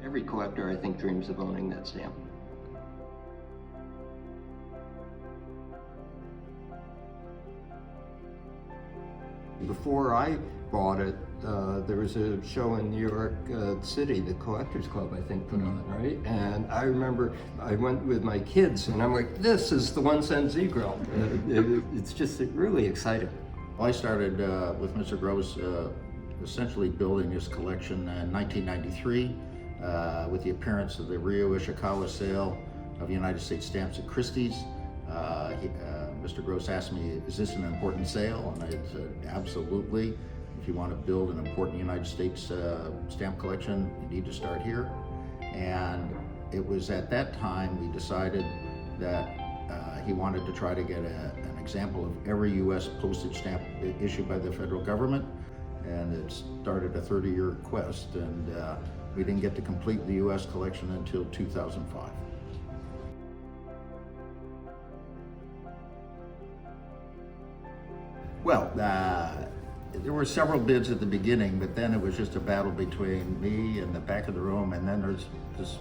Every collector, I think, dreams of owning that stamp. Before I bought it, there was a show in New York City, the Collectors Club, I think, put on, right? And I remember I went with my kids, and I'm like, this is the 1 cent Z-Grill. It's just really exciting. Well, I started with Mr. Gross essentially building his collection in 1993 with the appearance of the Rio Ishikawa sale of United States stamps at Christie's. Mr. Gross asked me, is this an important sale? And I said, absolutely. If you want to build an important United States stamp collection, you need to start here. And it was at that time we decided that he wanted to try to get an example of every U.S. postage stamp issued by the federal government. And it started a 30-year quest, and we didn't get to complete the U.S. collection until 2005. Well, there were several bids at the beginning, but then it was just a battle between me and the back of the room, and then there's this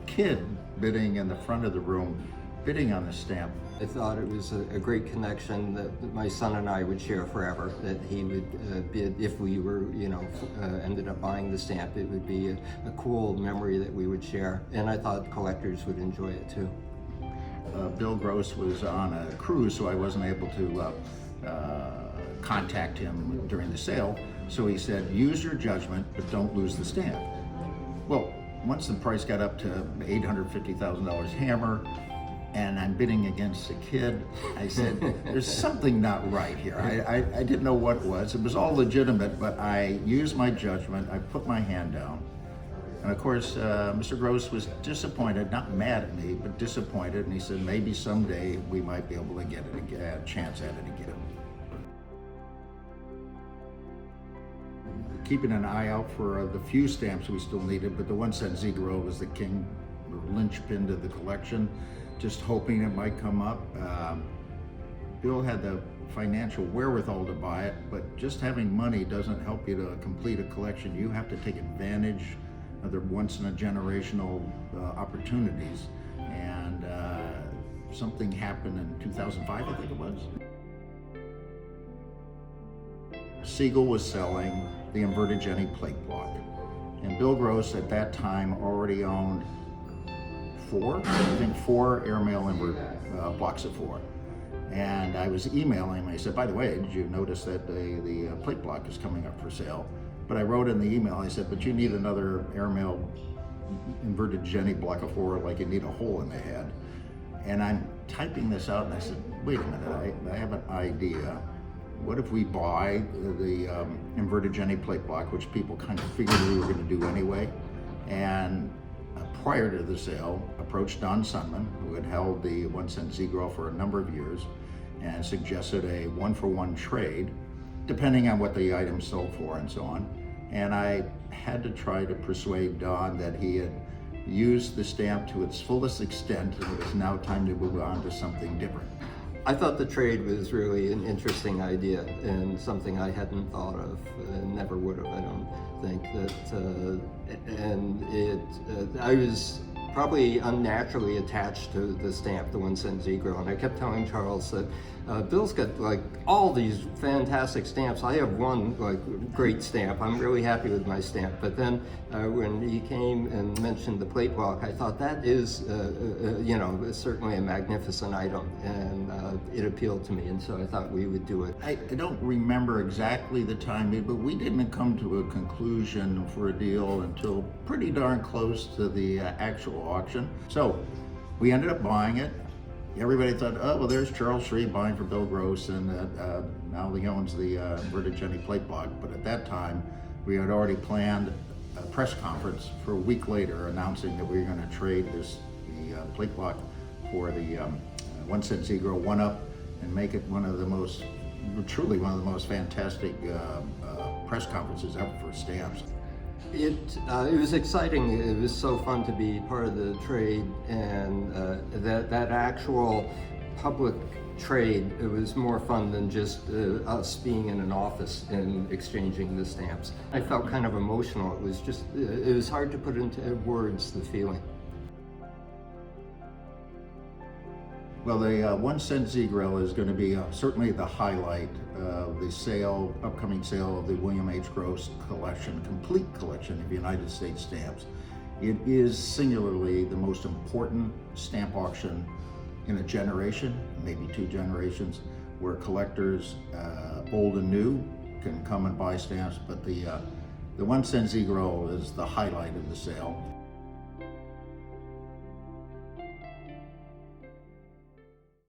kid bidding in the front of the room, bidding on the stamp. I thought it was a great connection that my son and I would share forever, that he would bid if we were, ended up buying the stamp. It would be a cool memory that we would share, and I thought collectors would enjoy it too. Bill Gross was on a cruise, so I wasn't able to contact him during the sale, so he said, use your judgment, but don't lose the stamp. Well, once the price got up to $850,000 hammer, and I'm bidding against a kid, I said, there's something not right here. I didn't know what it was. It was all legitimate, but I used my judgment, I put my hand down. And of course, Mr. Gross was disappointed, not mad at me, but disappointed, and he said, maybe someday we might be able to get a chance at it again. Keeping an eye out for the few stamps we still needed, but the 1 cent Z-Grill was the king, the linchpin to the collection, just hoping it might come up. Bill had the financial wherewithal to buy it, but just having money doesn't help you to complete a collection. You have to take advantage of the once-in-a-generational opportunities. And something happened in 2005, I think it was. Siegel was selling the inverted Jenny plate block. And Bill Gross at that time already owned four airmail blocks of 4. And I was emailing him, I said, by the way, did you notice that the plate block is coming up for sale? But I wrote in the email, I said, but you need another airmail inverted Jenny block of 4, like you need a hole in the head. And I'm typing this out, and I said, wait a minute, I have an idea. What if we buy the inverted Jenny plate block, which people kind of figured we were going to do anyway, and prior to the sale, approached Don Sundman, who had held the 1 cent Z-Grill for a number of years, and suggested a 1-for-1 trade, depending on what the item sold for and so on. And I had to try to persuade Don that he had used the stamp to its fullest extent, and it was now time to move on to something different. I thought the trade was really an interesting idea and something I hadn't thought of, and never would have, I don't think. I was probably unnaturally attached to the stamp, the 1 cent Z-Grill, and I kept telling Charles that Bill's got like all these fantastic stamps. I have one like great stamp. I'm really happy with my stamp. But then when he came and mentioned the plate block, I thought that is, certainly a magnificent item, and it appealed to me, and so I thought we would do it. I don't remember exactly the timing, but we didn't come to a conclusion for a deal until pretty darn close to the actual auction. So we ended up buying it. Everybody thought, oh, well, there's Charles Shreve buying for Bill Gross, and now he owns the inverted Jenny plate block. But at that time, we had already planned a press conference for a week later announcing that we were going to trade the plate block for the 1 cent Z-Grill 1-up and make it truly one of the most fantastic press conferences ever for stamps. It was exciting. It was so fun to be part of the trade, and that actual public trade. It was more fun than just us being in an office and exchanging the stamps. I felt kind of emotional. It was hard to put into words, the feeling. Well, the 1 cent Z-Grill is going to be certainly the highlight of the upcoming sale of the William H. Gross collection, complete collection of United States stamps. It is singularly the most important stamp auction in a generation, maybe 2 generations, where collectors, old and new, can come and buy stamps. But the 1 cent Z-Grill is the highlight of the sale.